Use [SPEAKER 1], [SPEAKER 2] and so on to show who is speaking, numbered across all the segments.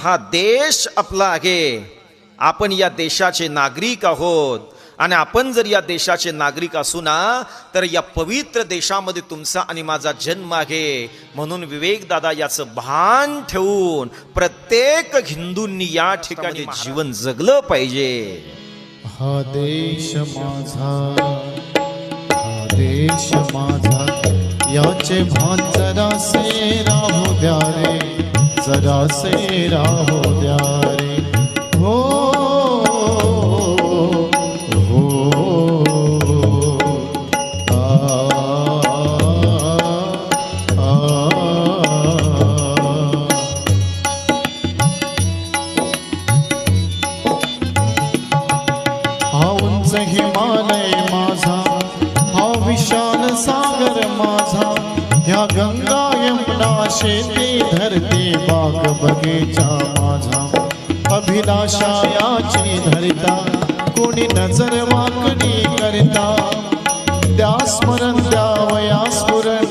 [SPEAKER 1] हा देश आपला आहे, आपण या देशाचे नागरिक आहोत आणि आपण जर या देशाचे नागरिक असू ना तर या पवित्र देशामध्ये तुमचा आणि माझा जन्म आहे. म्हणून विवेक दादा याचं भान ठेवून प्रत्येक हिंदूंनी या ठिकाणी जीवन जगलं पाहिजे.
[SPEAKER 2] हा देश माझा, हा देश माझा, याचे भान जरासे राहू द्या रे, जरासे राहू द्या रे. हो हिमालय माझा, हा विशाल सागर माझा, ह्या गंगा यमुना शेती धरती बाग बगीचा माझा. अभिलाषा याची धरिता कोणी नजर वाकडी करता, द्या स्मरण द्यावया स्फुरण,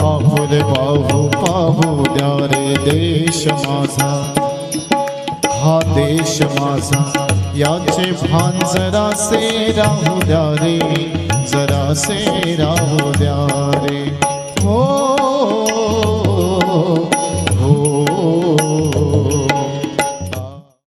[SPEAKER 2] आपुले बाहू पाहू द्या रे देश माझा, हा देश माझा, याचे भान जरासे राहू द्या रे, जरासे राहू द्या रे. हो